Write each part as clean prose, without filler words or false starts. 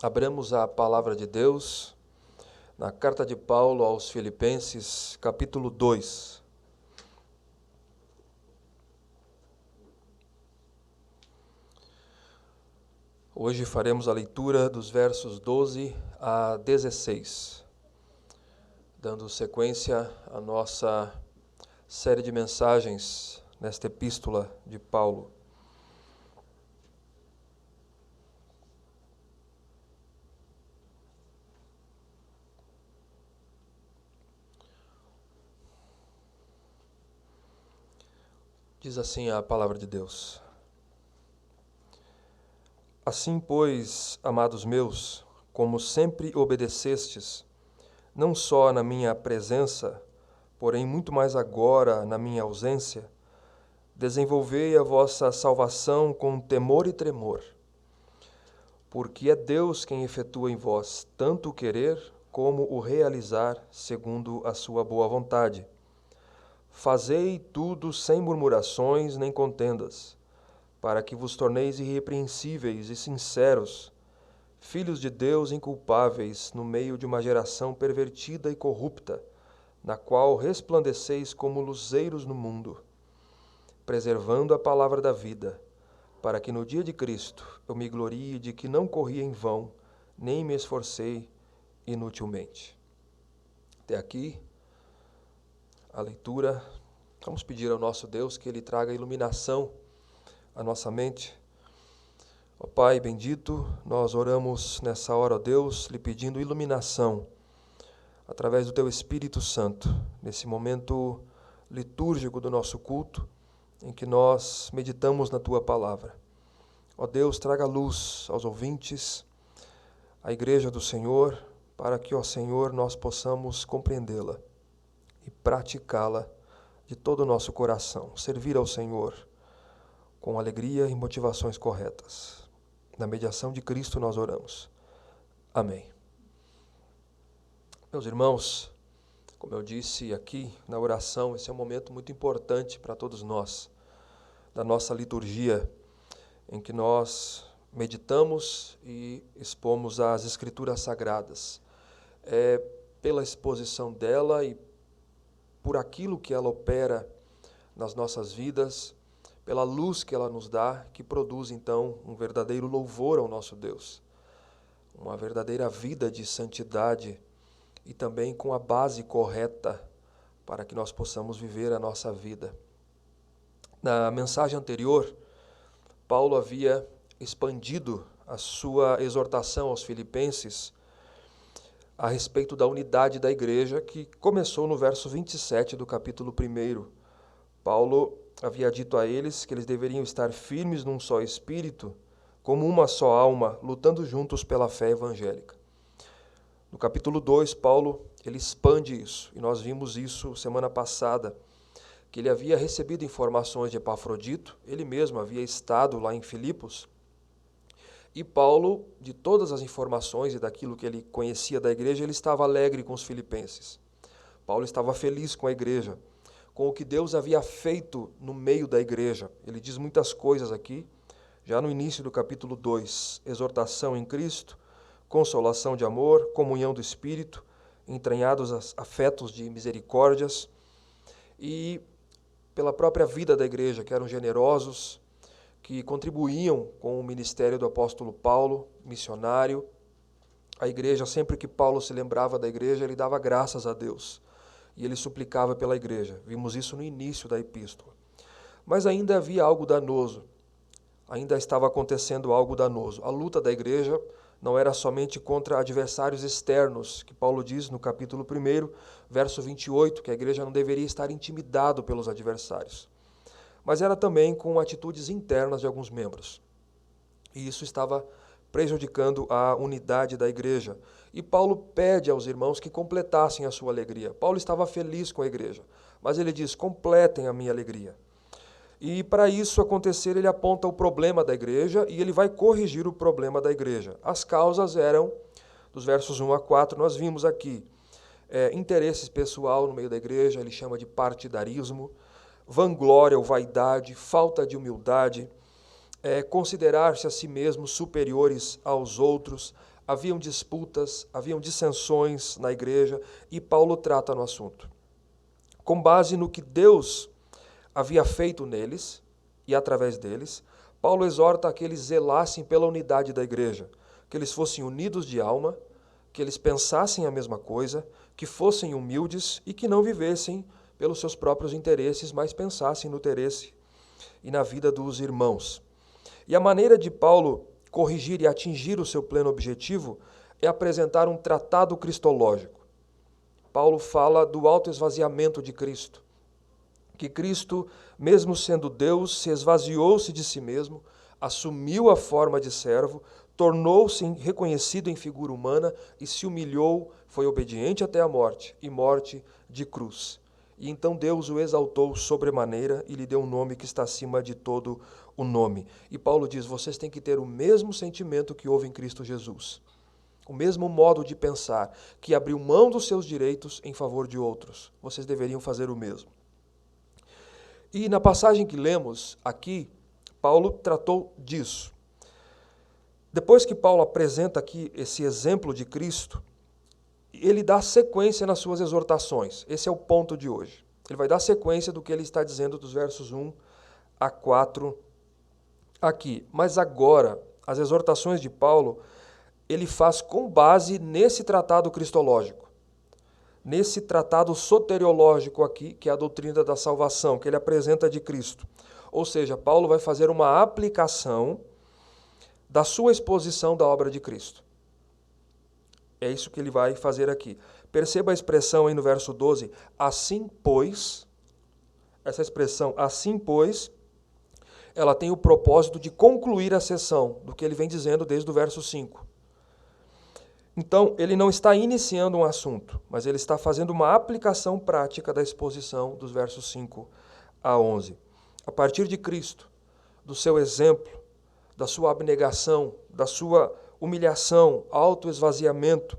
Abramos a palavra de Deus na carta de Paulo aos Filipenses, capítulo 2. Hoje faremos a leitura dos versos 12 a 16, dando sequência à nossa série de mensagens nesta epístola de Paulo. Diz assim a palavra de Deus: Assim, pois, amados meus, como sempre obedecestes, não só na minha presença, porém muito mais agora na minha ausência, desenvolvei a vossa salvação com temor e tremor, porque é Deus quem efetua em vós tanto o querer como o realizar segundo a sua boa vontade. Fazei tudo sem murmurações nem contendas, para que vos torneis irrepreensíveis e sinceros, filhos de Deus inculpáveis no meio de uma geração pervertida e corrupta, na qual resplandeceis como luzeiros no mundo, preservando a palavra da vida, para que no dia de Cristo eu me glorie de que não corri em vão, nem me esforcei inutilmente. Até aqui a leitura. Vamos pedir ao nosso Deus que Ele traga iluminação à nossa mente. Ó Pai bendito, nós oramos nessa hora, ó Deus, lhe pedindo iluminação através do Teu Espírito Santo, nesse momento litúrgico do nosso culto, em que nós meditamos na Tua palavra. Ó Deus, traga luz aos ouvintes, à Igreja do Senhor, para que, ó Senhor, nós possamos compreendê-la e praticá-la de todo o nosso coração, servir ao Senhor com alegria e motivações corretas. Na mediação de Cristo nós oramos. Amém. Meus irmãos, como eu disse aqui na oração, esse é um momento muito importante para todos nós, da nossa liturgia, em que nós meditamos e expomos as Escrituras Sagradas. É pela exposição dela e por aquilo que ela opera nas nossas vidas, pela luz que ela nos dá, que produz então um verdadeiro louvor ao nosso Deus, uma verdadeira vida de santidade e também com a base correta para que nós possamos viver a nossa vida. Na mensagem anterior, Paulo havia expandido a sua exortação aos filipenses a respeito da unidade da igreja, que começou no verso 27 do capítulo 1. Paulo havia dito a eles que eles deveriam estar firmes num só espírito, como uma só alma, lutando juntos pela fé evangélica. No capítulo 2, Paulo ele expande isso, e nós vimos isso semana passada, que ele havia recebido informações de Epafrodito, ele mesmo havia estado lá em Filipos, e Paulo, de todas as informações e daquilo que ele conhecia da igreja, ele estava alegre com os filipenses. Paulo estava feliz com a igreja, com o que Deus havia feito no meio da igreja. Ele diz muitas coisas aqui, já no início do capítulo 2, exortação em Cristo, consolação de amor, comunhão do Espírito, entranhados afetos de misericórdias, e pela própria vida da igreja, que eram generosos, que contribuíam com o ministério do apóstolo Paulo, missionário. A igreja, sempre que Paulo se lembrava da igreja, ele dava graças a Deus e ele suplicava pela igreja. Vimos isso no início da epístola. Mas ainda havia algo danoso, ainda estava acontecendo algo danoso. A luta da igreja não era somente contra adversários externos, que Paulo diz no capítulo 1, verso 28, que a igreja não deveria estar intimidado pelos adversários, mas era também com atitudes internas de alguns membros. E isso estava prejudicando a unidade da igreja. E Paulo pede aos irmãos que completassem a sua alegria. Paulo estava feliz com a igreja, mas ele diz: completem a minha alegria. E para isso acontecer, ele aponta o problema da igreja e ele vai corrigir o problema da igreja. As causas eram, dos versos 1 a 4, nós vimos aqui, interesse pessoal no meio da igreja, ele chama de partidarismo, vanglória ou vaidade, falta de humildade, considerar-se a si mesmos superiores aos outros, haviam disputas, haviam dissensões na igreja, e Paulo trata no assunto. Com base no que Deus havia feito neles e através deles, Paulo exorta a que eles zelassem pela unidade da igreja, que eles fossem unidos de alma, que eles pensassem a mesma coisa, que fossem humildes e que não vivessem pelos seus próprios interesses, mas pensassem no interesse e na vida dos irmãos. E a maneira de Paulo corrigir e atingir o seu pleno objetivo é apresentar um tratado cristológico. Paulo fala do autoesvaziamento de Cristo, que Cristo, mesmo sendo Deus, se esvaziou-se de si mesmo, assumiu a forma de servo, tornou-se reconhecido em figura humana e se humilhou, foi obediente até a morte, e morte de cruz. E então Deus o exaltou sobremaneira e lhe deu um nome que está acima de todo o nome. E Paulo diz, vocês têm que ter o mesmo sentimento que houve em Cristo Jesus. O mesmo modo de pensar, que abriu mão dos seus direitos em favor de outros. Vocês deveriam fazer o mesmo. E na passagem que lemos aqui, Paulo tratou disso. Depois que Paulo apresenta aqui esse exemplo de Cristo, ele dá sequência nas suas exortações. Esse é o ponto de hoje. Ele vai dar sequência do que ele está dizendo dos versos 1 a 4 aqui. Mas agora, as exortações de Paulo, ele faz com base nesse tratado cristológico, nesse tratado soteriológico aqui, que é a doutrina da salvação, que ele apresenta de Cristo. Ou seja, Paulo vai fazer uma aplicação da sua exposição da obra de Cristo. É isso que ele vai fazer aqui. Perceba a expressão aí no verso 12, assim pois, essa expressão assim pois, ela tem o propósito de concluir a seção do que ele vem dizendo desde o verso 5. Então, ele não está iniciando um assunto, mas ele está fazendo uma aplicação prática da exposição dos versos 5 a 11. A partir de Cristo, do seu exemplo, da sua abnegação, da sua humilhação, autoesvaziamento,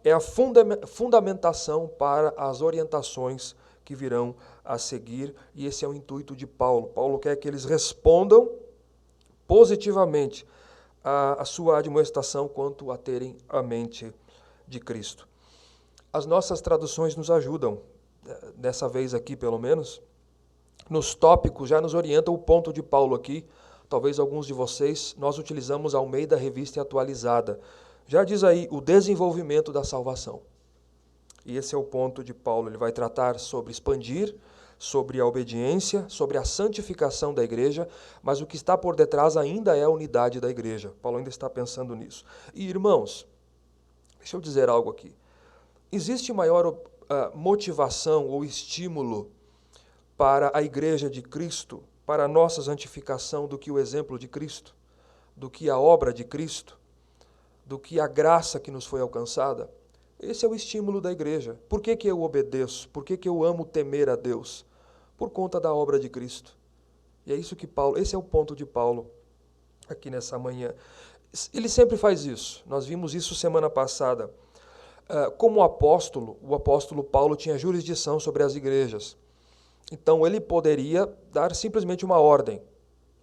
é a fundamentação para as orientações que virão a seguir, e esse é o intuito de Paulo. Paulo quer que eles respondam positivamente a sua admoestação quanto a terem a mente de Cristo. As nossas traduções nos ajudam, dessa vez aqui pelo menos, nos tópicos já nos orientam o ponto de Paulo aqui. Talvez alguns de vocês, nós utilizamos a Almeida Revista Atualizada. Já diz aí o desenvolvimento da salvação. E esse é o ponto de Paulo. Ele vai tratar sobre expandir, sobre a obediência, sobre a santificação da igreja, mas o que está por detrás ainda é a unidade da igreja. Paulo ainda está pensando nisso. E, irmãos, deixa eu dizer algo aqui. Existe maior motivação ou estímulo para a igreja de Cristo, para a nossa santificação, do que o exemplo de Cristo, do que a obra de Cristo, do que a graça que nos foi alcançada? Esse é o estímulo da igreja. Por que eu obedeço? Por que eu amo temer a Deus? Por conta da obra de Cristo. E é isso que Paulo, esse é o ponto de Paulo aqui nessa manhã. Ele sempre faz isso. Nós vimos isso semana passada. Como apóstolo, o apóstolo Paulo tinha jurisdição sobre as igrejas. Então ele poderia dar simplesmente uma ordem.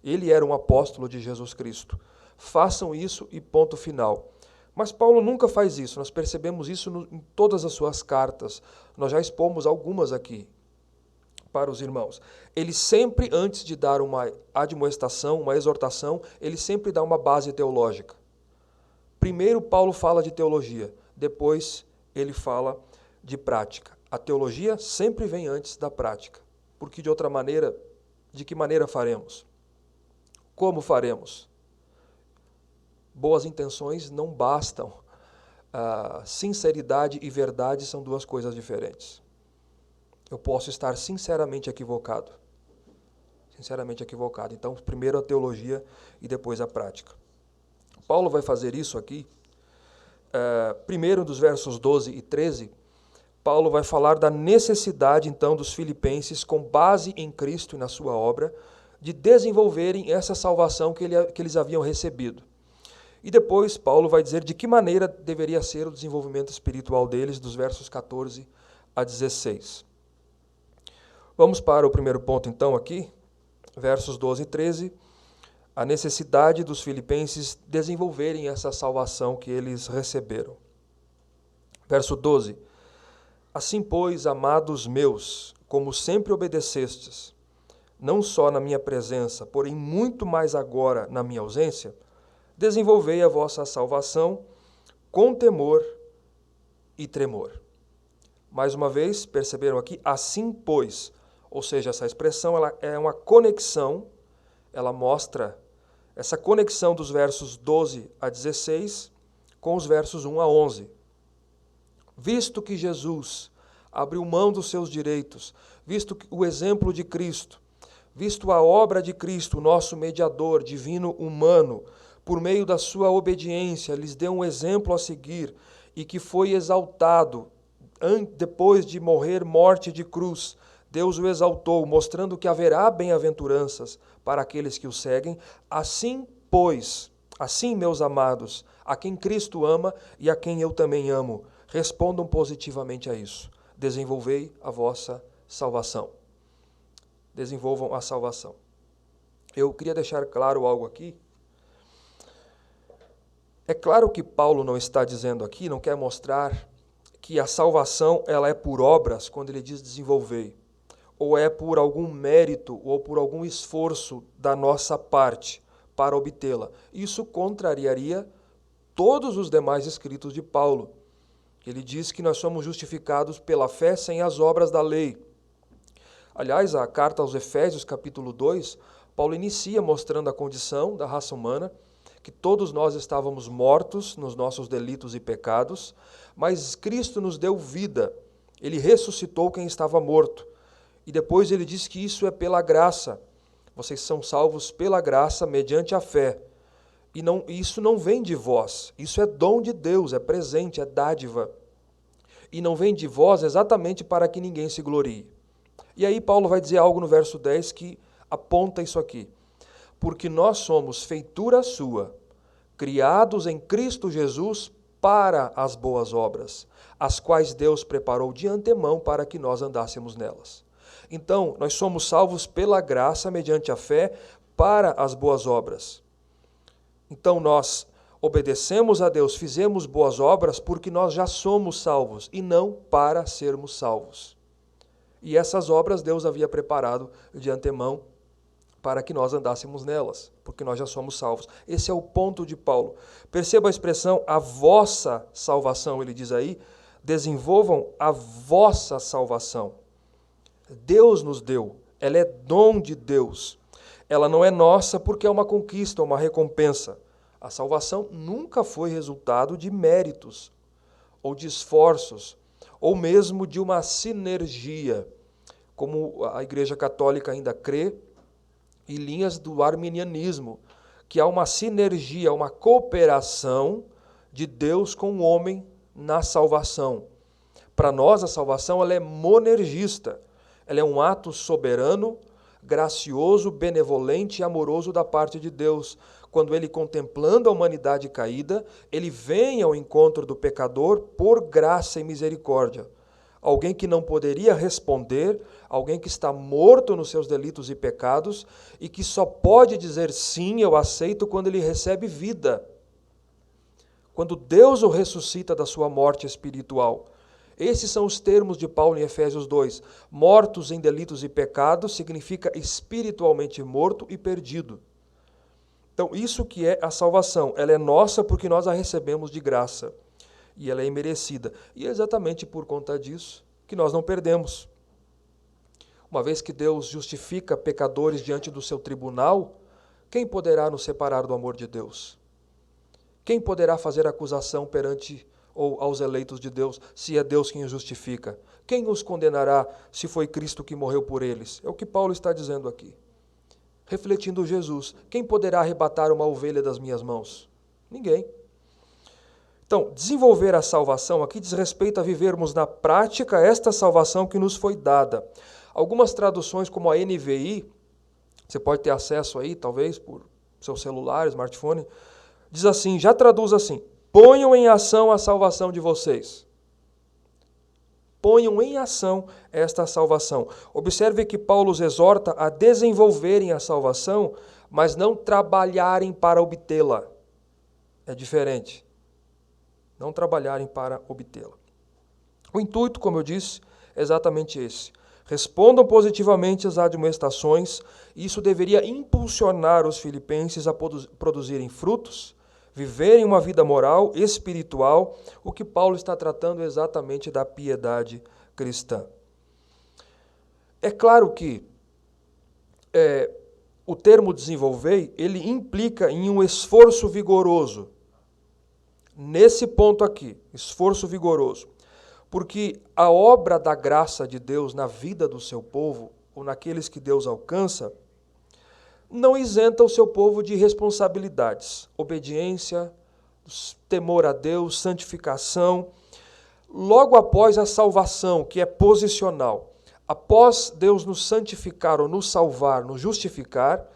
Ele era um apóstolo de Jesus Cristo. Façam isso e ponto final. Mas Paulo nunca faz isso. Nós percebemos isso em todas as suas cartas. Nós já expomos algumas aqui para os irmãos. Ele sempre, antes de dar uma admoestação, uma exortação, ele sempre dá uma base teológica. Primeiro Paulo fala de teologia, depois ele fala de prática. A teologia sempre vem antes da prática. Porque de outra maneira, de que maneira faremos? Como faremos? Boas intenções não bastam. Sinceridade e verdade são duas coisas diferentes. Eu posso estar sinceramente equivocado. Sinceramente equivocado. Então, primeiro a teologia e depois a prática. Paulo vai fazer isso aqui. Primeiro, dos versos 12 e 13, Paulo vai falar da necessidade, então, dos filipenses, com base em Cristo e na sua obra, de desenvolverem essa salvação que eles haviam recebido. E depois Paulo vai dizer de que maneira deveria ser o desenvolvimento espiritual deles, dos versos 14 a 16. Vamos para o primeiro ponto, então, aqui, versos 12 e 13. a necessidade dos filipenses desenvolverem essa salvação que eles receberam. Verso 12. Assim, pois, amados meus, como sempre obedecestes, não só na minha presença, porém muito mais agora na minha ausência, desenvolvei a vossa salvação com temor e tremor. Mais uma vez, perceberam aqui, assim pois, ou seja, essa expressão ela é uma conexão, ela mostra essa conexão dos versos 12 a 16 com os versos 1 a 11. Visto que Jesus abriu mão dos seus direitos, visto o exemplo de Cristo, visto a obra de Cristo, nosso mediador, divino humano, por meio da sua obediência, lhes deu um exemplo a seguir e que foi exaltado depois de morrer morte de cruz. Deus o exaltou, mostrando que haverá bem-aventuranças para aqueles que o seguem. Assim, pois, assim, meus amados, a quem Cristo ama e a quem eu também amo, respondam positivamente a isso. Desenvolvei a vossa salvação. Desenvolvam a salvação. Eu queria deixar claro algo aqui. É claro que Paulo não está dizendo aqui, não quer mostrar que a salvação ela é por obras quando ele diz desenvolvei, ou é por algum mérito ou por algum esforço da nossa parte para obtê-la. Isso contrariaria todos os demais escritos de Paulo. Ele diz que nós somos justificados pela fé sem as obras da lei. Aliás, a carta aos Efésios, capítulo 2, Paulo inicia mostrando a condição da raça humana, que todos nós estávamos mortos nos nossos delitos e pecados, mas Cristo nos deu vida. Ele ressuscitou quem estava morto. E depois ele diz que isso é pela graça. Vocês são salvos pela graça, mediante a fé. E isso não vem de vós. Isso é dom de Deus, é presente, é dádiva. E não vem de vós exatamente para que ninguém se glorie. E aí Paulo vai dizer algo no verso 10 que aponta isso aqui. Porque nós somos feitura sua, criados em Cristo Jesus para as boas obras, as quais Deus preparou de antemão para que nós andássemos nelas. Então, nós somos salvos pela graça, mediante a fé, para as boas obras. Então, nós obedecemos a Deus, fizemos boas obras porque nós já somos salvos e não para sermos salvos. E essas obras Deus havia preparado de antemão para que nós andássemos nelas, porque nós já somos salvos. Esse é o ponto de Paulo. Perceba a expressão, a vossa salvação, ele diz aí, desenvolvam a vossa salvação. Deus nos deu, ela é dom de Deus. Ela não é nossa porque é uma conquista, uma recompensa. A salvação nunca foi resultado de méritos, ou de esforços, ou mesmo de uma sinergia, como a Igreja Católica ainda crê, e linhas do arminianismo, que há uma sinergia, uma cooperação de Deus com o homem na salvação. Para nós, a salvação ela é monergista. Ela é um ato soberano, gracioso, benevolente e amoroso da parte de Deus. Quando ele, contemplando a humanidade caída, ele vem ao encontro do pecador por graça e misericórdia. Alguém que não poderia responder, alguém que está morto nos seus delitos e pecados e que só pode dizer sim, eu aceito, quando ele recebe vida. Quando Deus o ressuscita da sua morte espiritual. Esses são os termos de Paulo em Efésios 2. Mortos em delitos e pecados significa espiritualmente morto e perdido. Então, isso que é a salvação. Ela é nossa porque nós a recebemos de graça. E ela é imerecida. E é exatamente por conta disso que nós não perdemos. Uma vez que Deus justifica pecadores diante do seu tribunal, quem poderá nos separar do amor de Deus? Quem poderá fazer acusação perante ou aos eleitos de Deus, se é Deus quem os justifica? Quem os condenará se foi Cristo que morreu por eles? É o que Paulo está dizendo aqui. Refletindo Jesus, quem poderá arrebatar uma ovelha das minhas mãos? Ninguém. Então, desenvolver a salvação aqui diz respeito a vivermos na prática esta salvação que nos foi dada. Algumas traduções, como a NVI, você pode ter acesso aí, talvez, por seu celular, smartphone, diz assim, já traduz assim, ponham em ação a salvação de vocês. Ponham em ação esta salvação. Observe que Paulo os exorta a desenvolverem a salvação mas não trabalharem para obtê-la. É diferente. Não trabalharem para obtê-la. O intuito, como eu disse, é exatamente esse. Respondam positivamente às admoestações, e isso deveria impulsionar os filipenses a produzirem frutos, viverem uma vida moral, espiritual. O que Paulo está tratando é exatamente da piedade cristã. É claro que o termo desenvolvei, ele implica em um esforço vigoroso. Nesse ponto aqui, esforço vigoroso. Porque a obra da graça de Deus na vida do seu povo, ou naqueles que Deus alcança, não isenta o seu povo de responsabilidades, obediência, temor a Deus, santificação. Logo após a salvação, que é posicional, após Deus nos santificar ou nos salvar, nos justificar,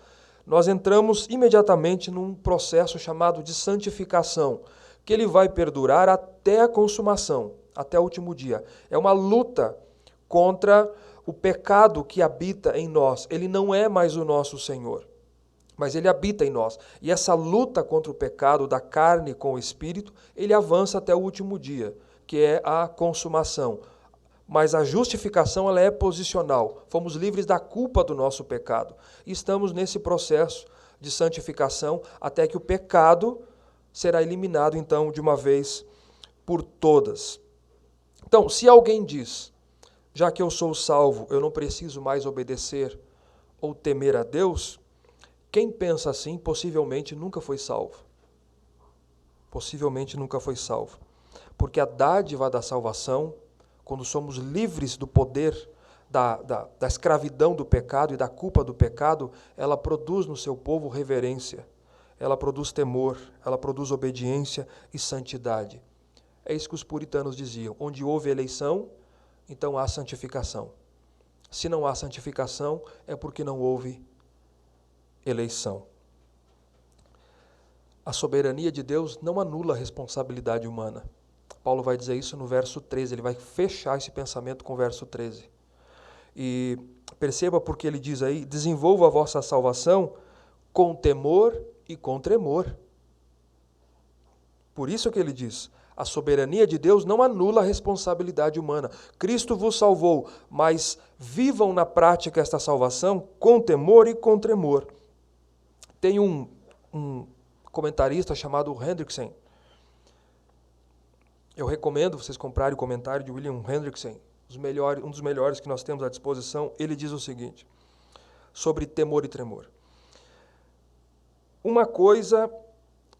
nós entramos imediatamente num processo chamado de santificação, que ele vai perdurar até a consumação, até o último dia. É uma luta contra o pecado que habita em nós. Ele não é mais o nosso Senhor, mas ele habita em nós. E essa luta contra o pecado da carne com o Espírito, ele avança até o último dia, que é a consumação. Mas a justificação, ela é posicional. Fomos livres da culpa do nosso pecado. E estamos nesse processo de santificação até que o pecado será eliminado, então, de uma vez por todas. Então, se alguém diz, já que eu sou salvo, eu não preciso mais obedecer ou temer a Deus, quem pensa assim possivelmente nunca foi salvo. Possivelmente nunca foi salvo. Porque a dádiva da salvação, quando somos livres do poder da escravidão do pecado e da culpa do pecado, ela produz no seu povo reverência, ela produz temor, ela produz obediência e santidade. É isso que os puritanos diziam. Onde houve eleição, então há santificação. Se não há santificação, é porque não houve eleição. A soberania de Deus não anula a responsabilidade humana. Paulo vai dizer isso no verso 13, ele vai fechar esse pensamento com o verso 13. E perceba porque ele diz aí, desenvolva a vossa salvação com temor e com tremor. Por isso que ele diz, a soberania de Deus não anula a responsabilidade humana. Cristo vos salvou, mas vivam na prática esta salvação com temor e com tremor. Tem um comentarista chamado Hendrickson. Eu recomendo vocês comprarem o comentário de William Hendrickson, um dos melhores que nós temos à disposição. Ele diz o seguinte, sobre temor e tremor. Uma coisa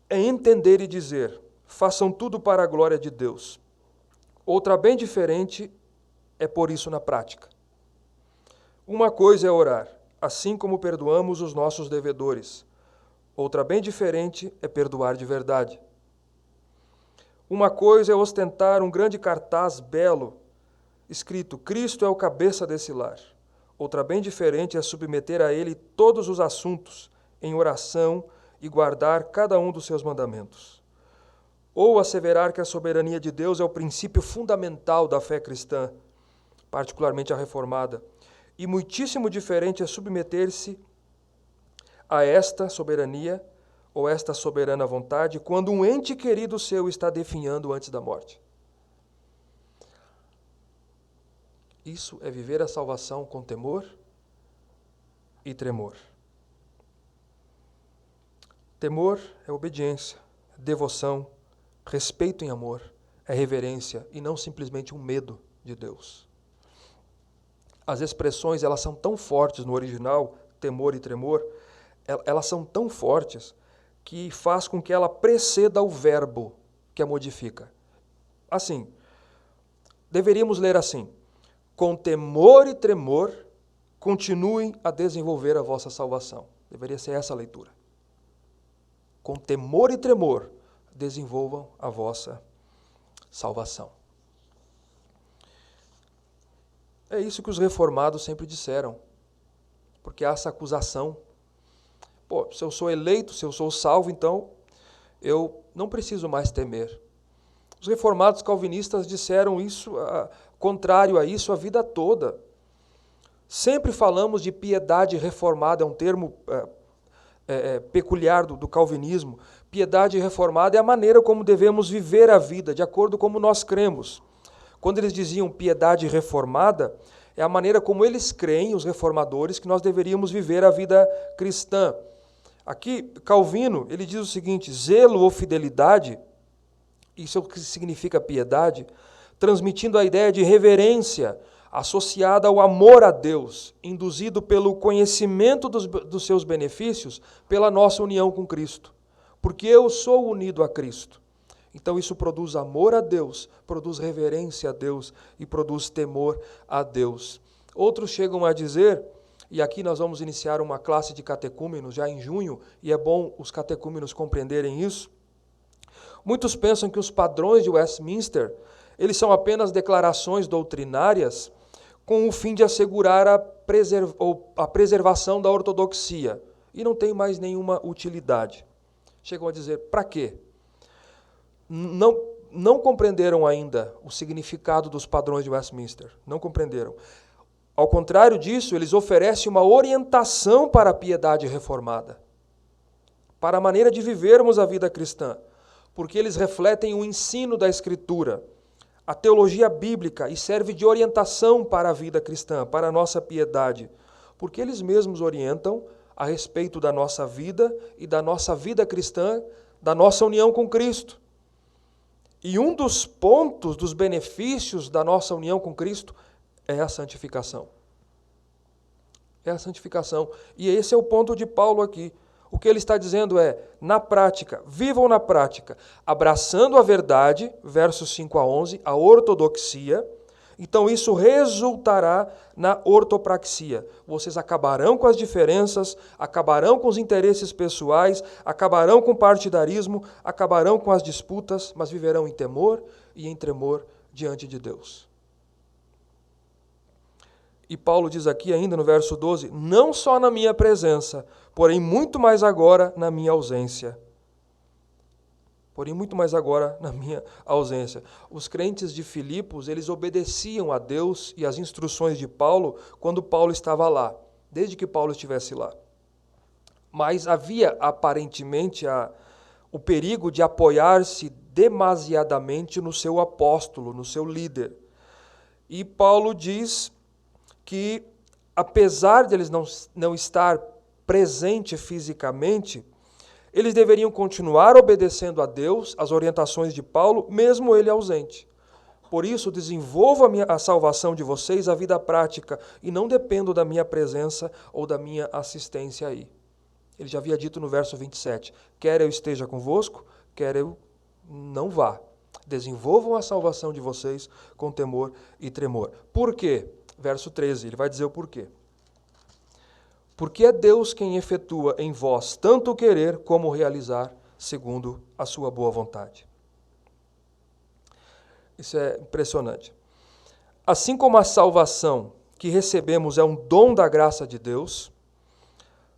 é entender e dizer, façam tudo para a glória de Deus. Outra bem diferente é pôr isso na prática. Uma coisa é orar, assim como perdoamos os nossos devedores. Outra bem diferente é perdoar de verdade. Uma coisa é ostentar um grande cartaz belo, escrito, Cristo é o cabeça desse lar. Outra bem diferente é submeter a Ele todos os assuntos, em oração, e guardar cada um dos seus mandamentos. Ou asseverar que a soberania de Deus é o princípio fundamental da fé cristã, particularmente a reformada. E muitíssimo diferente é submeter-se a esta soberania, ou esta soberana vontade, quando um ente querido seu está definhando antes da morte. Isso é viver a salvação com temor e tremor. Temor é obediência, devoção, respeito em amor, é reverência e não simplesmente um medo de Deus. As expressões, elas são tão fortes no original, temor e tremor, elas são tão fortes que faz com que ela preceda o verbo que a modifica. Assim, deveríamos ler assim, com temor e tremor, continuem a desenvolver a vossa salvação. Deveria ser essa a leitura. Com temor e tremor, desenvolvam a vossa salvação. É isso que os reformados sempre disseram, porque há essa acusação. Pô, se eu sou eleito, se eu sou salvo, então eu não preciso mais temer. Os reformados calvinistas disseram isso, contrário a isso, a vida toda. Sempre falamos de piedade reformada, é um termo peculiar do calvinismo. Piedade reformada é a maneira como devemos viver a vida, de acordo com como nós cremos. Quando eles diziam piedade reformada, é a maneira como eles creem, os reformadores, que nós deveríamos viver a vida cristã. Aqui, Calvino, ele diz o seguinte: zelo ou fidelidade, isso é o que significa piedade, transmitindo a ideia de reverência, associada ao amor a Deus, induzido pelo conhecimento dos seus benefícios, pela nossa união com Cristo. Porque eu sou unido a Cristo. Então isso produz amor a Deus, produz reverência a Deus e produz temor a Deus. Outros chegam a dizer, e aqui nós vamos iniciar uma classe de catecúmenos já em junho, e é bom os catecúmenos compreenderem isso. Muitos pensam que os padrões de Westminster, eles são apenas declarações doutrinárias com o fim de assegurar a preservação da ortodoxia, e não tem mais nenhuma utilidade. Chegam a dizer, para quê? Não compreenderam ainda o significado dos padrões de Westminster. Não compreenderam. Ao contrário disso, eles oferecem uma orientação para a piedade reformada, para a maneira de vivermos a vida cristã, porque eles refletem o ensino da Escritura, a teologia bíblica, e serve de orientação para a vida cristã, para a nossa piedade, porque eles mesmos orientam a respeito da nossa vida e da nossa vida cristã, da nossa união com Cristo. E um dos pontos, dos benefícios da nossa união com Cristo é a santificação. É a santificação. E esse é o ponto de Paulo aqui. O que ele está dizendo é, na prática, vivam na prática, abraçando a verdade, versos 5 a 11, a ortodoxia. Então isso resultará na ortopraxia. Vocês acabarão com as diferenças, acabarão com os interesses pessoais, acabarão com o partidarismo, acabarão com as disputas, mas viverão em temor e em tremor diante de Deus. E Paulo diz aqui ainda no verso 12, não só na minha presença, porém muito mais agora na minha ausência. Porém, muito mais agora na minha ausência. Os crentes de Filipos, eles obedeciam a Deus e às instruções de Paulo quando Paulo estava lá, desde que Paulo estivesse lá. Mas havia, aparentemente, o perigo de apoiar-se demasiadamente no seu apóstolo, no seu líder. E Paulo diz que, apesar de eles não estar presente fisicamente, eles deveriam continuar obedecendo a Deus, as orientações de Paulo, mesmo ele ausente. Por isso, desenvolvo a salvação de vocês, a vida prática, e não dependo da minha presença ou da minha assistência aí. Ele já havia dito no verso 27, quer eu esteja convosco, quer eu não vá. Desenvolvam a salvação de vocês com temor e tremor. Por quê? Verso 13, ele vai dizer o porquê. Porque é Deus quem efetua em vós tanto o querer como o realizar, segundo a sua boa vontade. Isso é impressionante. Assim como a salvação que recebemos é um dom da graça de Deus,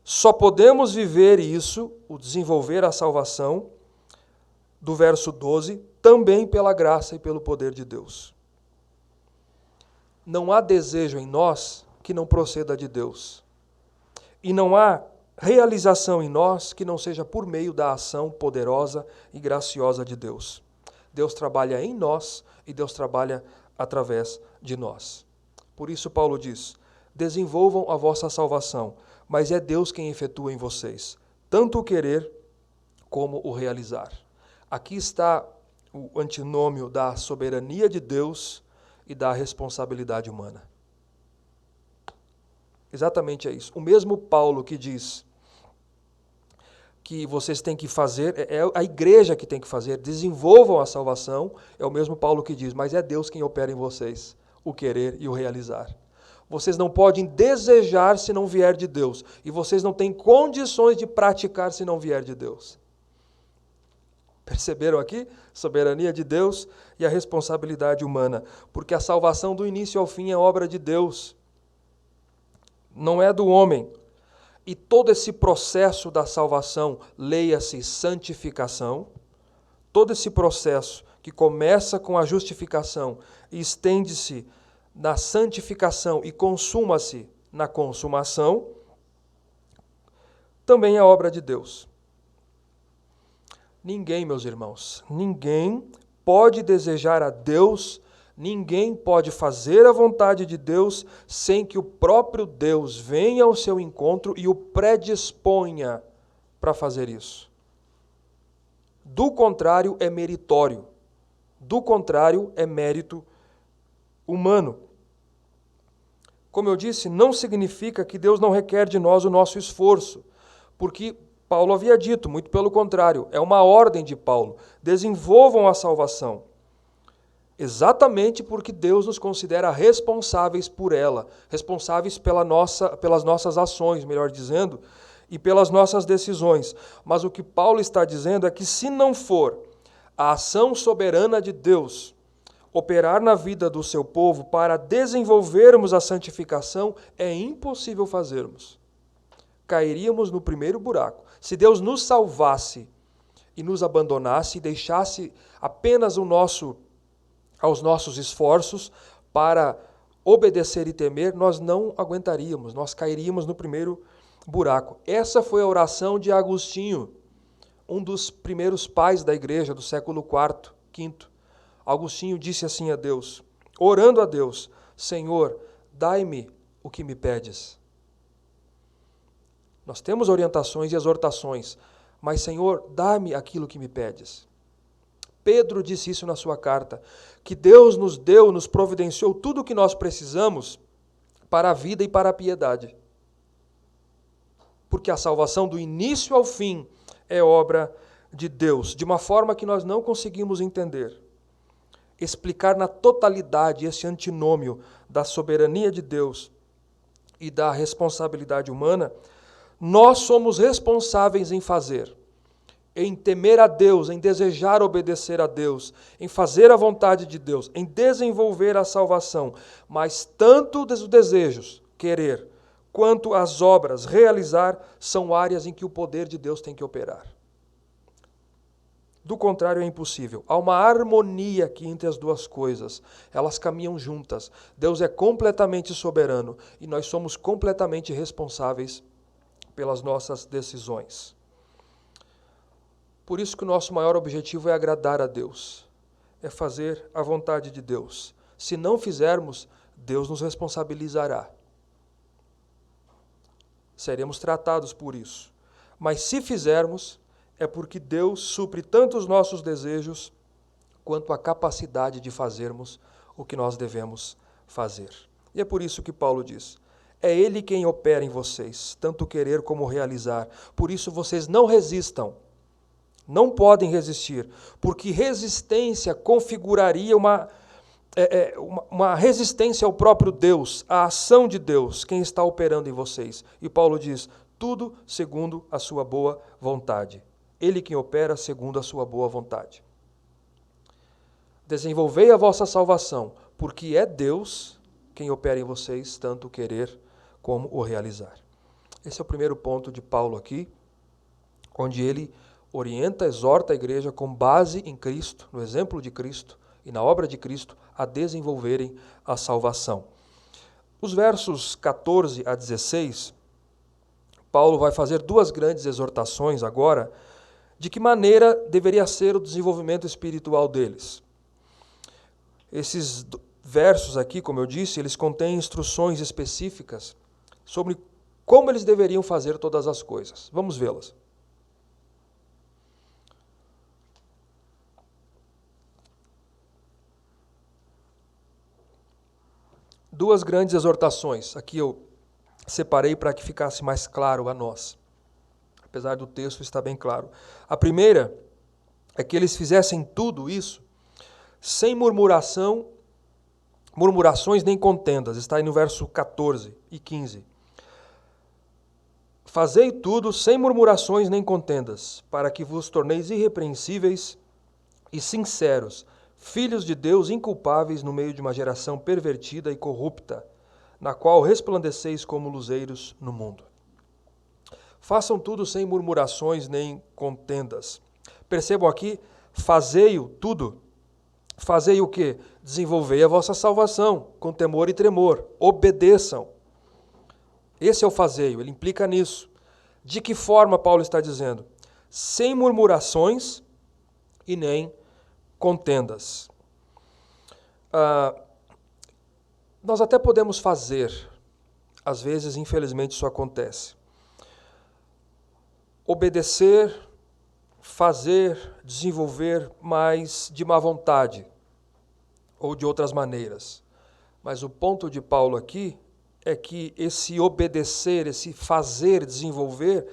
só podemos viver isso, o desenvolver a salvação, do verso 12, também pela graça e pelo poder de Deus. Não há desejo em nós que não proceda de Deus. E não há realização em nós que não seja por meio da ação poderosa e graciosa de Deus. Deus trabalha em nós e Deus trabalha através de nós. Por isso Paulo diz, desenvolvam a vossa salvação, mas é Deus quem efetua em vocês, tanto o querer como o realizar. Aqui está o antinômio da soberania de Deus e da responsabilidade humana. Exatamente é isso. O mesmo Paulo que diz que vocês têm que fazer, é a igreja que tem que fazer, desenvolvam a salvação, é o mesmo Paulo que diz, mas é Deus quem opera em vocês o querer e o realizar. Vocês não podem desejar se não vier de Deus, e vocês não têm condições de praticar se não vier de Deus. Perceberam aqui? Soberania de Deus e a responsabilidade humana, porque a salvação do início ao fim é obra de Deus. Não é do homem. E todo esse processo da salvação, leia-se santificação, todo esse processo que começa com a justificação e estende-se na santificação e consuma-se na consumação, também é obra de Deus. Ninguém, meus irmãos, ninguém pode desejar a Deus, ninguém pode fazer a vontade de Deus sem que o próprio Deus venha ao seu encontro e o predisponha para fazer isso. Do contrário, é meritório. Do contrário, é mérito humano. Como eu disse, não significa que Deus não requer de nós o nosso esforço, porque Paulo havia dito, muito pelo contrário, é uma ordem de Paulo, desenvolvam a salvação. Exatamente porque Deus nos considera responsáveis por ela, responsáveis pelas nossas ações, melhor dizendo, e pelas nossas decisões. Mas o que Paulo está dizendo é que se não for a ação soberana de Deus operar na vida do seu povo para desenvolvermos a santificação, é impossível fazermos. Cairíamos no primeiro buraco. Se Deus nos salvasse e nos abandonasse e deixasse apenas aos nossos esforços para obedecer e temer, nós não aguentaríamos, nós cairíamos no primeiro buraco. Essa foi a oração de Agostinho, um dos primeiros pais da igreja do século IV, V. Agostinho disse assim a Deus, orando a Deus, Senhor, dai-me o que me pedes. Nós temos orientações e exortações, mas, Senhor, dá-me aquilo que me pedes. Pedro disse isso na sua carta, que Deus nos deu, nos providenciou tudo o que nós precisamos para a vida e para a piedade. Porque a salvação do início ao fim é obra de Deus, de uma forma que nós não conseguimos entender. Explicar na totalidade esse antinômio da soberania de Deus e da responsabilidade humana, nós somos responsáveis em fazer, em temer a Deus, em desejar obedecer a Deus, em fazer a vontade de Deus, em desenvolver a salvação. Mas tanto os desejos, querer, quanto as obras, realizar, são áreas em que o poder de Deus tem que operar. Do contrário, é impossível. Há uma harmonia aqui entre as duas coisas. Elas caminham juntas. Deus é completamente soberano e nós somos completamente responsáveis pelas nossas decisões. Por isso que o nosso maior objetivo é agradar a Deus, é fazer a vontade de Deus. Se não fizermos, Deus nos responsabilizará. Seremos tratados por isso. Mas se fizermos, é porque Deus supre tanto os nossos desejos quanto a capacidade de fazermos o que nós devemos fazer. E é por isso que Paulo diz, é Ele quem opera em vocês, tanto querer como realizar. Por isso vocês não resistam, não podem resistir, porque resistência configuraria uma resistência ao próprio Deus, à ação de Deus, quem está operando em vocês. E Paulo diz, tudo segundo a sua boa vontade. Ele quem opera segundo a sua boa vontade. Desenvolvei a vossa salvação, porque é Deus quem opera em vocês, tanto o querer como o realizar. Esse é o primeiro ponto de Paulo aqui, onde ele orienta, exorta a igreja com base em Cristo, no exemplo de Cristo e na obra de Cristo, a desenvolverem a salvação. Os versos 14 a 16, Paulo vai fazer duas grandes exortações agora, de que maneira deveria ser o desenvolvimento espiritual deles. Esses versos aqui, como eu disse, eles contêm instruções específicas sobre como eles deveriam fazer todas as coisas. Vamos vê-las. Duas grandes exortações. Aqui eu separei para que ficasse mais claro a nós. Apesar do texto estar bem claro. A primeira é que eles fizessem tudo isso sem murmurações nem contendas. Está aí no verso 14 e 15. Fazei tudo sem murmurações nem contendas, para que vos torneis irrepreensíveis e sinceros, filhos de Deus inculpáveis no meio de uma geração pervertida e corrupta, na qual resplandeceis como luzeiros no mundo. Façam tudo sem murmurações nem contendas. Percebam aqui, fazei-o tudo. Fazei o quê? Desenvolvei a vossa salvação, com temor e tremor. Obedeçam. Esse é o fazei-o, ele implica nisso. De que forma Paulo está dizendo? Sem murmurações e nem contendas. Nós até podemos fazer, às vezes, infelizmente, isso acontece. Obedecer, fazer, desenvolver, mas de má vontade ou de outras maneiras. Mas o ponto de Paulo aqui é que esse obedecer, esse fazer, desenvolver,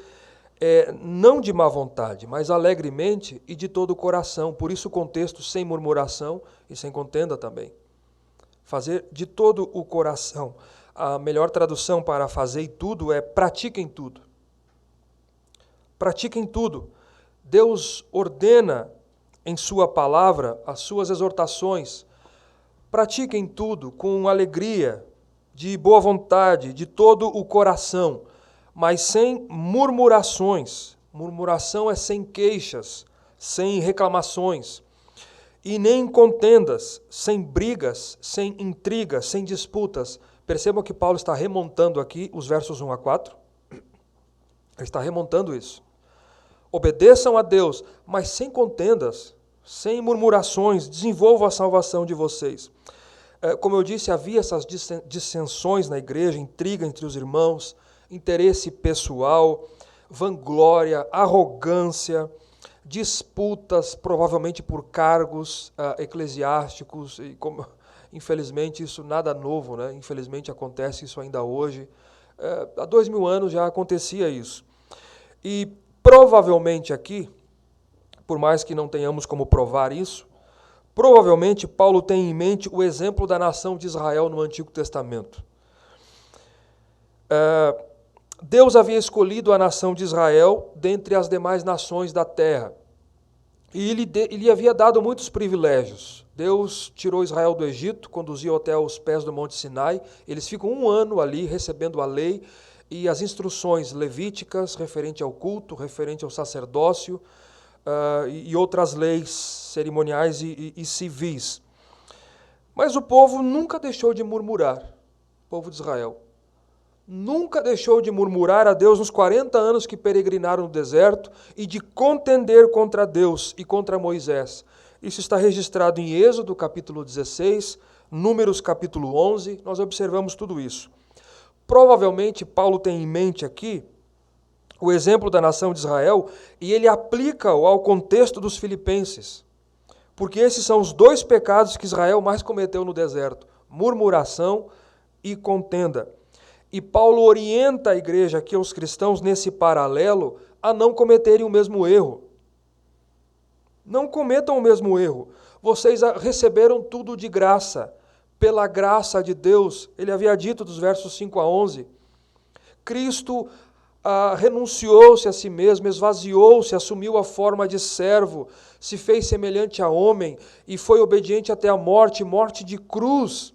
é não de má vontade, mas alegremente e de todo o coração. Por isso o contexto sem murmuração e sem contenda também. Fazer de todo o coração. A melhor tradução para fazer tudo é pratiquem tudo. Pratiquem tudo. Deus ordena em sua palavra as suas exortações. Pratiquem tudo com alegria, de boa vontade, de todo o coração, mas sem murmurações. Murmuração é sem queixas, sem reclamações. E nem contendas, sem brigas, sem intrigas, sem disputas. Percebam que Paulo está remontando aqui os versos 1 a 4. Ele está remontando isso. Obedeçam a Deus, mas sem contendas, sem murmurações, desenvolvam a salvação de vocês. Como eu disse, havia essas dissensões na igreja, intriga entre os irmãos, interesse pessoal, vanglória, arrogância, disputas, provavelmente por cargos eclesiásticos, e como, infelizmente isso nada novo, né? Infelizmente acontece isso ainda hoje. Há 2000 anos já acontecia isso. E provavelmente aqui, por mais que não tenhamos como provar isso, provavelmente Paulo tem em mente o exemplo da nação de Israel no Antigo Testamento. Deus havia escolhido a nação de Israel dentre as demais nações da terra. E ele havia dado muitos privilégios. Deus tirou Israel do Egito, conduziu até os pés do Monte Sinai. Eles ficam 1 ano ali recebendo a lei e as instruções levíticas referente ao culto, referente ao sacerdócio e outras leis cerimoniais e civis. Mas o povo nunca deixou de murmurar, o povo de Israel. Nunca deixou de murmurar a Deus nos 40 anos que peregrinaram no deserto e de contender contra Deus e contra Moisés. Isso está registrado em Êxodo, capítulo 16, Números, capítulo 11, nós observamos tudo isso. Provavelmente Paulo tem em mente aqui o exemplo da nação de Israel e ele aplica-o ao contexto dos filipenses. Porque esses são os 2 pecados que Israel mais cometeu no deserto: murmuração e contenda. E Paulo orienta a igreja aqui, os cristãos, nesse paralelo, a não cometerem o mesmo erro. Não cometam o mesmo erro. Vocês receberam tudo de graça, pela graça de Deus. Ele havia dito dos versos 5 a 11. Cristo renunciou-se a si mesmo, esvaziou-se, assumiu a forma de servo, se fez semelhante a homem e foi obediente até a morte, morte de cruz.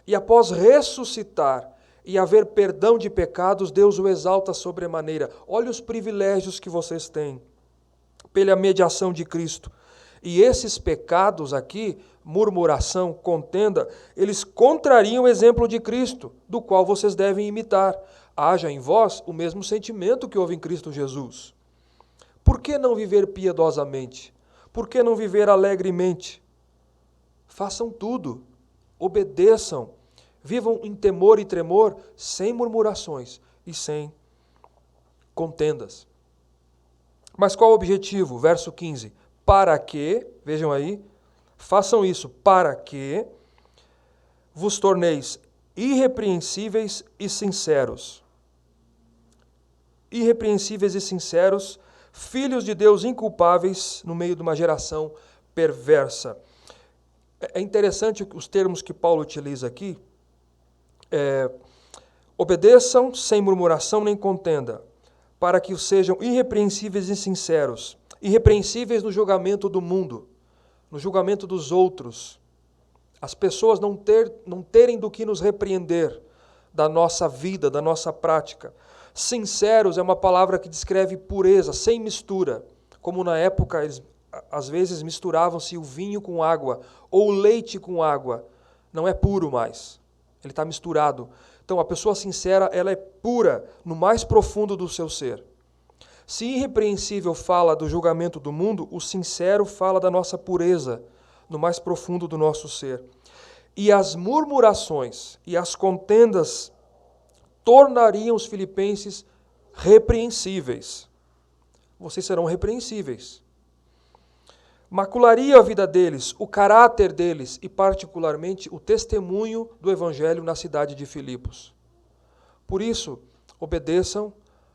E após ressuscitar e haver perdão de pecados, Deus o exalta sobremaneira. Olha os privilégios que vocês têm pela mediação de Cristo. E esses pecados aqui, murmuração, contenda, eles contrariam o exemplo de Cristo, do qual vocês devem imitar. Haja em vós o mesmo sentimento que houve em Cristo Jesus. Por que não viver piedosamente? Por que não viver alegremente? Façam tudo, obedeçam, vivam em temor e tremor, sem murmurações e sem contendas. Mas qual o objetivo? Verso 15. Para que, vejam aí, façam isso, para que vos torneis irrepreensíveis e sinceros. Irrepreensíveis e sinceros, filhos de Deus inculpáveis no meio de uma geração perversa. É interessante os termos que Paulo utiliza aqui. Obedeçam sem murmuração nem contenda, para que sejam irrepreensíveis e sinceros. Irrepreensíveis no julgamento do mundo, no julgamento dos outros. As pessoas não terem do que nos repreender da nossa vida, da nossa prática. Sinceros é uma palavra que descreve pureza, sem mistura. Como na época, eles às vezes misturavam-se o vinho com água, ou o leite com água. Não é puro mais. Ele está misturado. Então, a pessoa sincera, ela é pura no mais profundo do seu ser. Se irrepreensível fala do julgamento do mundo, o sincero fala da nossa pureza, no mais profundo do nosso ser. E as murmurações e as contendas tornariam os filipenses repreensíveis. Vocês serão repreensíveis. Macularia a vida deles, o caráter deles e, particularmente, o testemunho do Evangelho na cidade de Filipos. Por isso, obedeçam,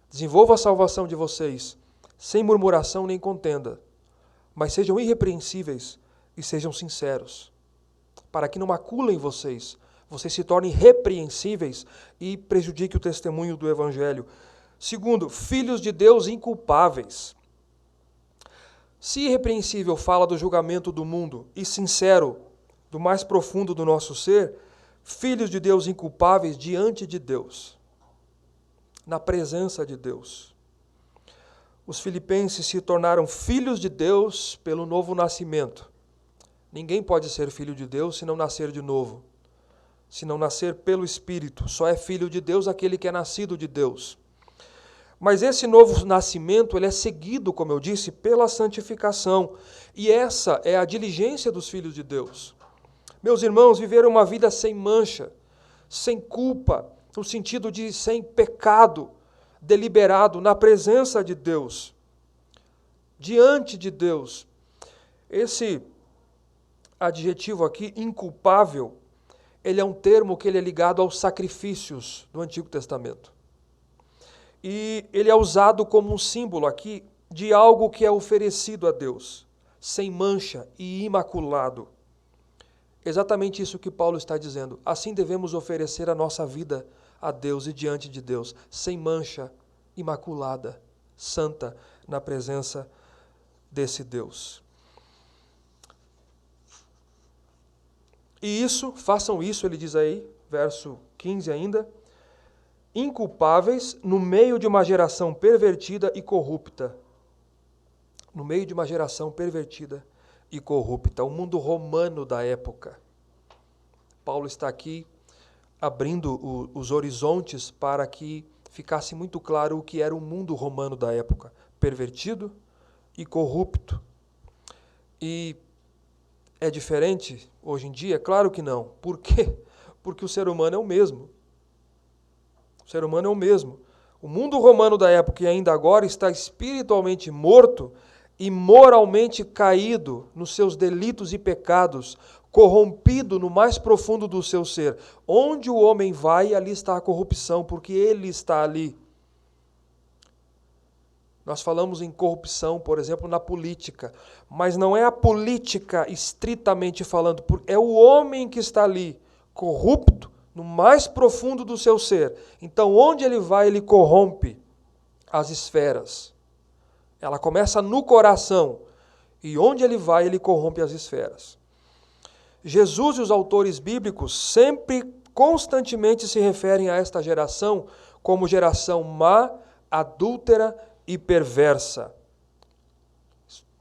desenvolvam a salvação de vocês, sem murmuração nem contenda, mas sejam irrepreensíveis e sejam sinceros, para que não maculem vocês se tornem repreensíveis e prejudiquem o testemunho do Evangelho. Segundo, filhos de Deus inculpáveis. Se irrepreensível fala do julgamento do mundo e sincero, do mais profundo do nosso ser, filhos de Deus inculpáveis diante de Deus, na presença de Deus. Os filipenses se tornaram filhos de Deus pelo novo nascimento. Ninguém pode ser filho de Deus se não nascer de novo, se não nascer pelo Espírito. Só é filho de Deus aquele que é nascido de Deus. Mas esse novo nascimento, ele é seguido, como eu disse, pela santificação. E essa é a diligência dos filhos de Deus. Meus irmãos, viveram uma vida sem mancha, sem culpa, no sentido de sem pecado deliberado, na presença de Deus, diante de Deus. Esse adjetivo aqui, inculpável, ele é um termo que ele é ligado aos sacrifícios do Antigo Testamento. E ele é usado como um símbolo aqui de algo que é oferecido a Deus, sem mancha e imaculado. Exatamente isso que Paulo está dizendo. Assim devemos oferecer a nossa vida a Deus e diante de Deus, sem mancha, imaculada, santa, na presença desse Deus. E isso, façam isso, ele diz aí, verso 15 ainda, inculpáveis no meio de uma geração pervertida e corrupta. No meio de uma geração pervertida e corrupta. O mundo romano da época. Paulo está aqui abrindo os horizontes para que ficasse muito claro o que era o mundo romano da época. Pervertido e corrupto. E é diferente hoje em dia? Claro que não. Por quê? Porque o ser humano é o mesmo. O ser humano é o mesmo. O mundo romano da época e ainda agora está espiritualmente morto e moralmente caído nos seus delitos e pecados, corrompido no mais profundo do seu ser. Onde o homem vai, ali está a corrupção, porque ele está ali. Nós falamos em corrupção, por exemplo, na política, mas não é a política estritamente falando, é o homem que está ali, corrupto, no mais profundo do seu ser. Então, onde ele vai, ele corrompe as esferas. Ela começa no coração, e onde ele vai, ele corrompe as esferas. Jesus e os autores bíblicos sempre, constantemente se referem a esta geração como geração má, adúltera e perversa.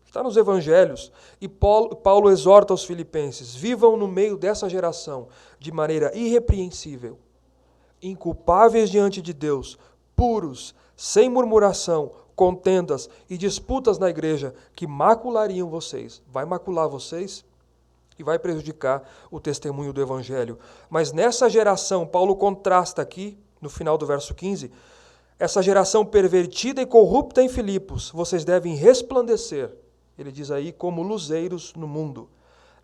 Está nos evangelhos. E Paulo exorta os filipenses, vivam no meio dessa geração de maneira irrepreensível, inculpáveis diante de Deus, puros, sem murmuração, contendas e disputas na igreja que maculariam vocês. Vai macular vocês e vai prejudicar o testemunho do evangelho. Mas nessa geração, Paulo contrasta aqui, no final do verso 15, essa geração pervertida e corrupta em Filipos, vocês devem resplandecer. Ele diz aí, como luzeiros no mundo,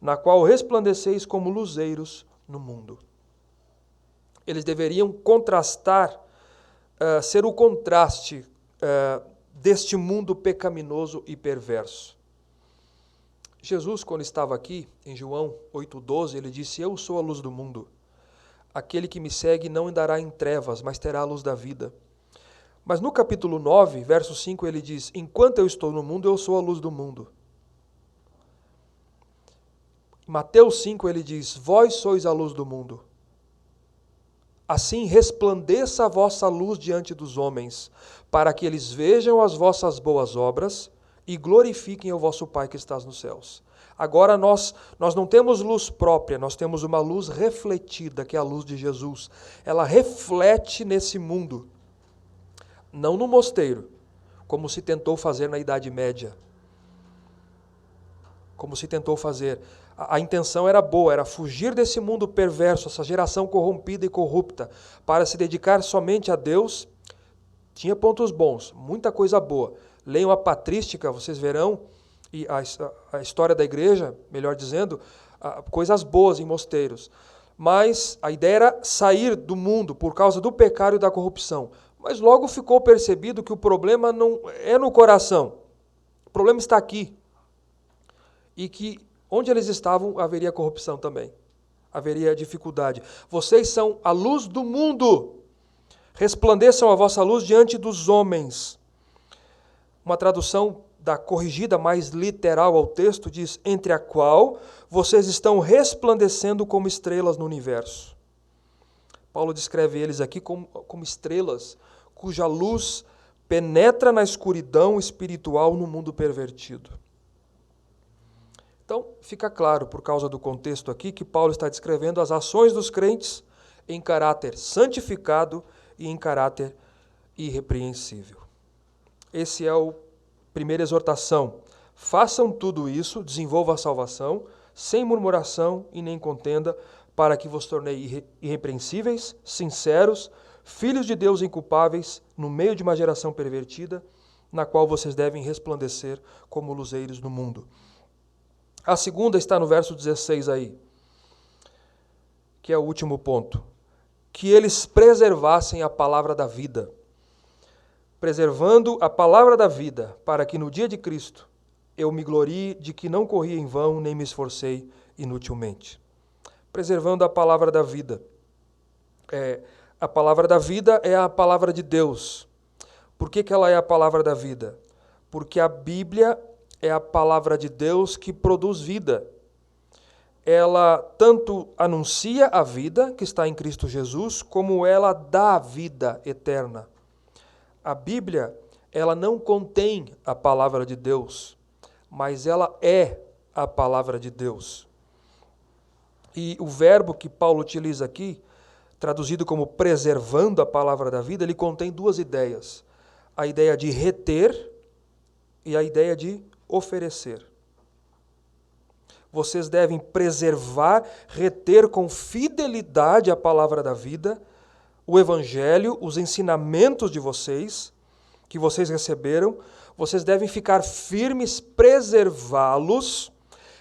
na qual resplandeceis como luzeiros no mundo. Eles deveriam contrastar, ser o contraste deste mundo pecaminoso e perverso. Jesus, quando estava aqui, em João 8,12, ele disse, eu sou a luz do mundo. Aquele que me segue não andará em trevas, mas terá a luz da vida. Mas no capítulo 9, verso 5, ele diz, enquanto eu estou no mundo, eu sou a luz do mundo. Em Mateus 5, ele diz, vós sois a luz do mundo. Assim resplandeça a vossa luz diante dos homens, para que eles vejam as vossas boas obras e glorifiquem o vosso Pai que estás nos céus. Agora nós não temos luz própria, nós temos uma luz refletida, que é a luz de Jesus. Ela reflete nesse mundo. Não no mosteiro, como se tentou fazer na Idade Média. Como se tentou fazer. A intenção era boa, era fugir desse mundo perverso, essa geração corrompida e corrupta, para se dedicar somente a Deus. Tinha pontos bons, muita coisa boa. Leiam a patrística, vocês verão, e a história da igreja, melhor dizendo, coisas boas em mosteiros. Mas a ideia era sair do mundo por causa do pecado e da corrupção. Mas logo ficou percebido que o problema não é no coração. O problema está aqui. E que onde eles estavam haveria corrupção também. Haveria dificuldade. Vocês são a luz do mundo. Resplandeçam a vossa luz diante dos homens. Uma tradução da corrigida mais literal ao texto diz, entre a qual vocês estão resplandecendo como estrelas no universo. Paulo descreve eles aqui como estrelas, cuja luz penetra na escuridão espiritual no mundo pervertido. Então, fica claro, por causa do contexto aqui, que Paulo está descrevendo as ações dos crentes em caráter santificado e em caráter irrepreensível. Esse é a primeira exortação. Façam tudo isso, desenvolvam a salvação, sem murmuração e nem contenda, para que vos tornei irrepreensíveis, sinceros, filhos de Deus inculpáveis, no meio de uma geração pervertida, na qual vocês devem resplandecer como luzeiros no mundo. A segunda está no verso 16 aí, que é o último ponto. Que eles preservassem a palavra da vida. Preservando a palavra da vida, para que no dia de Cristo eu me glorie de que não corri em vão, nem me esforcei inutilmente. Preservando a palavra da vida. A palavra da vida é a palavra de Deus. Por que ela é a palavra da vida? Porque a Bíblia é a palavra de Deus que produz vida. Ela tanto anuncia a vida que está em Cristo Jesus, como ela dá a vida eterna. A Bíblia, ela não contém a palavra de Deus, mas ela é a palavra de Deus. E o verbo que Paulo utiliza aqui, traduzido como preservando a palavra da vida, ele contém duas ideias. A ideia de reter e a ideia de oferecer. Vocês devem preservar, reter com fidelidade a palavra da vida, o evangelho, os ensinamentos de vocês, que vocês receberam. Vocês devem ficar firmes, preservá-los,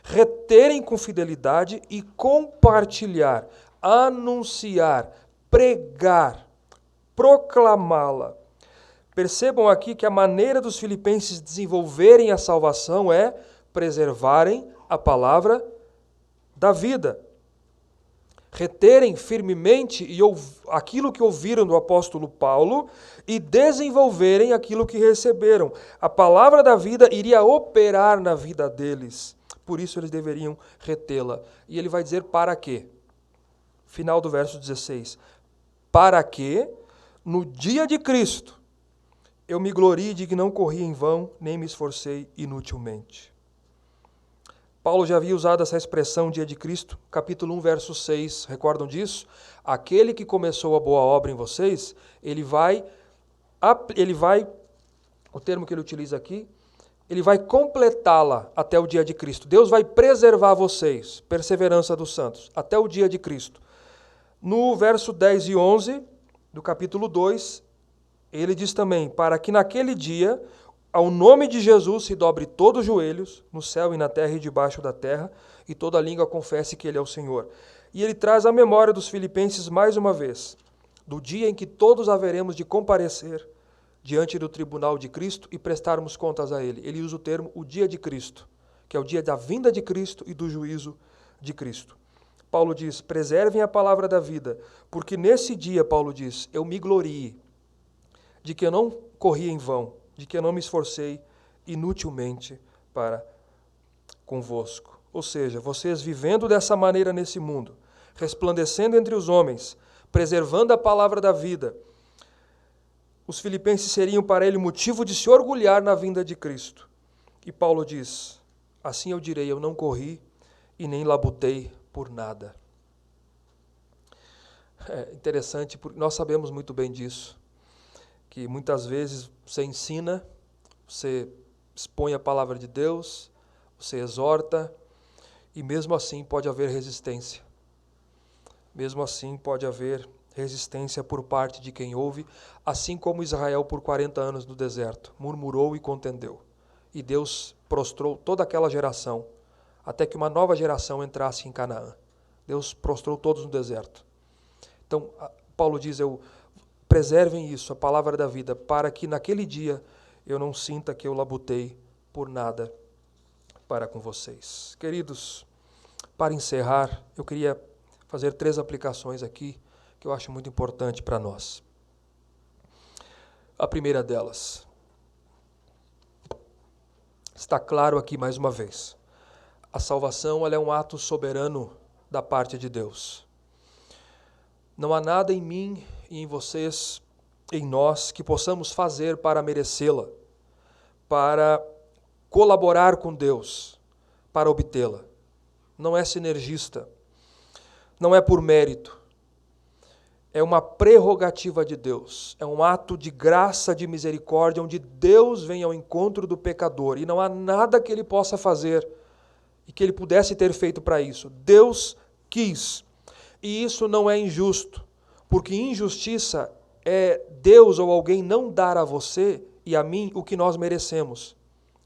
reterem com fidelidade e compartilhar, anunciar, pregar, proclamá-la. Percebam aqui que a maneira dos filipenses desenvolverem a salvação é preservarem a palavra da vida. Reterem firmemente aquilo que ouviram do apóstolo Paulo e desenvolverem aquilo que receberam. A palavra da vida iria operar na vida deles. Por isso eles deveriam retê-la. E ele vai dizer para quê? Final do verso 16. Para que, no dia de Cristo, eu me glorie de que não corri em vão, nem me esforcei inutilmente. Paulo já havia usado essa expressão dia de Cristo, capítulo 1, verso 6. Recordam disso? Aquele que começou a boa obra em vocês, ele vai, o termo que ele utiliza aqui, ele vai completá-la até o dia de Cristo. Deus vai preservar vocês, perseverança dos santos, até o dia de Cristo. No verso 10 e 11 do capítulo 2, ele diz também, para que naquele dia, ao nome de Jesus se dobre todos os joelhos, no céu e na terra e debaixo da terra, e toda língua confesse que ele é o Senhor. E ele traz a memória dos filipenses mais uma vez, do dia em que todos haveremos de comparecer diante do tribunal de Cristo e prestarmos contas a ele. Ele usa o termo o dia de Cristo, que é o dia da vinda de Cristo e do juízo de Cristo. Paulo diz, preservem a palavra da vida, porque nesse dia, Paulo diz, eu me glorie de que eu não corri em vão, de que eu não me esforcei inutilmente para convosco. Ou seja, vocês vivendo dessa maneira nesse mundo, resplandecendo entre os homens, preservando a palavra da vida, os filipenses seriam para ele motivo de se orgulhar na vinda de Cristo. E Paulo diz, assim eu direi, eu não corri e nem labutei por nada. É interessante, porque nós sabemos muito bem disso, que muitas vezes você ensina Você expõe a palavra de Deus, você exorta, e mesmo assim pode haver resistência. Mesmo assim pode haver resistência por parte de quem ouve, assim como Israel por 40 anos no deserto, murmurou e contendeu. E Deus prostrou toda aquela geração, até que uma nova geração entrasse em Canaã. Deus prostrou todos no deserto. Então, Paulo diz, preservem isso, a palavra da vida, para que naquele dia eu não sinta que eu labutei por nada para com vocês. Queridos, para encerrar, eu queria fazer 3 aplicações aqui, que eu acho muito importante para nós. A primeira delas, está claro aqui mais uma vez, a salvação ela é um ato soberano da parte de Deus. Não há nada em mim e em vocês, em nós, que possamos fazer para merecê-la, para colaborar com Deus, para obtê-la. Não é sinergista, não é por mérito. É uma prerrogativa de Deus, é um ato de graça, de misericórdia, onde Deus vem ao encontro do pecador e não há nada que ele possa fazer e que ele pudesse ter feito para isso. Deus quis. E isso não é injusto, porque injustiça é Deus ou alguém não dar a você e a mim o que nós merecemos.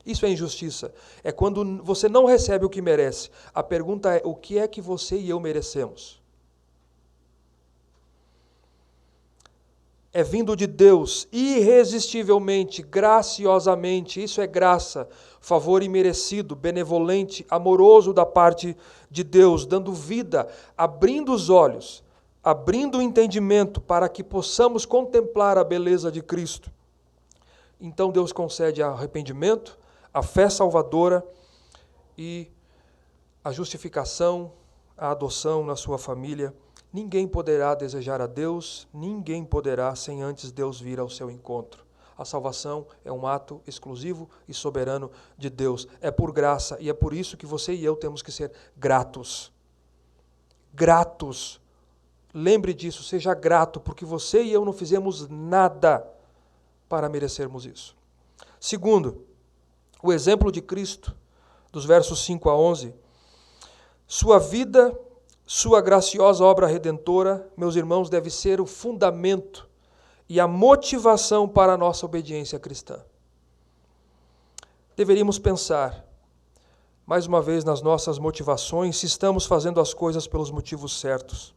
Isso é injustiça. É quando você não recebe o que merece. A pergunta é, o que é que você e eu merecemos? É vindo de Deus, irresistivelmente, graciosamente. Isso é graça, favor imerecido, benevolente, amoroso da parte de Deus, dando vida, abrindo os olhos, abrindo o entendimento para que possamos contemplar a beleza de Cristo. Então Deus concede arrependimento, a fé salvadora e a justificação, a adoção na sua família. Ninguém poderá desejar a Deus, ninguém poderá sem antes Deus vir ao seu encontro. A salvação é um ato exclusivo e soberano de Deus. É por graça e é por isso que você e eu temos que ser gratos. Gratos. Lembre disso, seja grato, porque você e eu não fizemos nada para merecermos isso. Segundo, o exemplo de Cristo, dos versos 5 a 11, sua vida, sua graciosa obra redentora, meus irmãos, deve ser o fundamento e a motivação para a nossa obediência cristã. Deveríamos pensar, mais uma vez, nas nossas motivações, se estamos fazendo as coisas pelos motivos certos.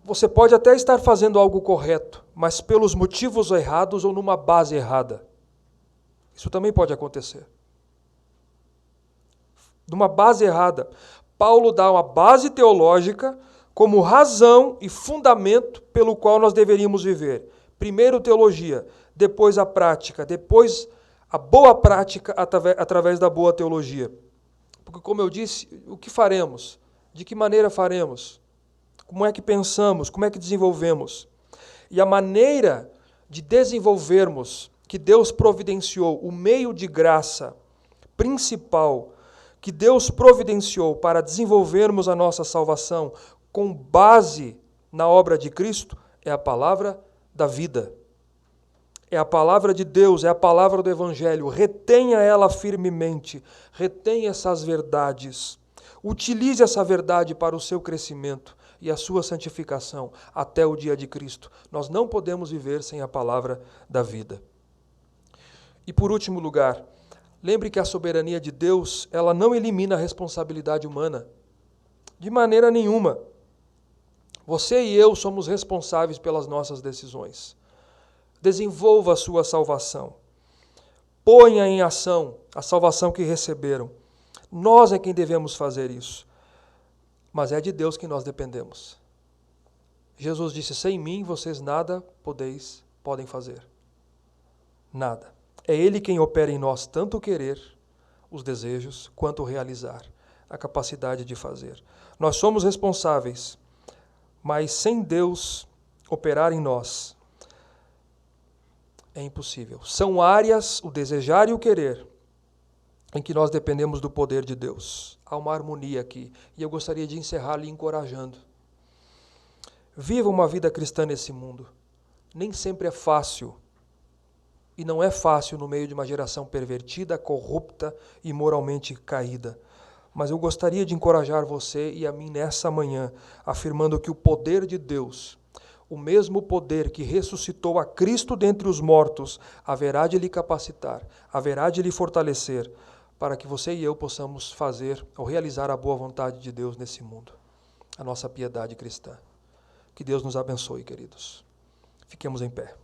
Você pode até estar fazendo algo correto, mas pelos motivos errados ou numa base errada. Isso também pode acontecer. Numa base errada. Paulo dá uma base teológica como razão e fundamento pelo qual nós deveríamos viver. Primeiro teologia, depois a prática, depois a boa prática através da boa teologia. Porque, como eu disse, o que faremos? De que maneira faremos? Como é que pensamos? Como é que desenvolvemos? E a maneira de desenvolvermos, que Deus providenciou, o meio de graça principal que Deus providenciou para desenvolvermos a nossa salvação com base na obra de Cristo, é a palavra da vida. É a palavra de Deus, é a palavra do Evangelho. Retenha ela firmemente, retenha essas verdades. Utilize essa verdade para o seu crescimento e a sua santificação até o dia de Cristo. Nós não podemos viver sem a palavra da vida. E por último lugar, lembre que a soberania de Deus, ela não elimina a responsabilidade humana. De maneira nenhuma. Você e eu somos responsáveis pelas nossas decisões. Desenvolva a sua salvação. Ponha em ação a salvação que receberam. Nós é quem devemos fazer isso. Mas é de Deus que nós dependemos. Jesus disse, sem mim vocês nada podem fazer. Nada. É Ele quem opera em nós tanto o querer, os desejos, quanto o realizar, a capacidade de fazer. Nós somos responsáveis, mas sem Deus operar em nós, é impossível. São áreas, o desejar e o querer, em que nós dependemos do poder de Deus. Há uma harmonia aqui, e eu gostaria de encerrar lhe encorajando. Viva uma vida cristã nesse mundo. Nem sempre é fácil. E não é fácil no meio de uma geração pervertida, corrupta e moralmente caída. Mas eu gostaria de encorajar você e a mim nessa manhã, afirmando que o poder de Deus, o mesmo poder que ressuscitou a Cristo dentre os mortos, haverá de lhe capacitar, haverá de lhe fortalecer, para que você e eu possamos fazer ou realizar a boa vontade de Deus nesse mundo, a nossa piedade cristã. Que Deus nos abençoe, queridos. Fiquemos em pé.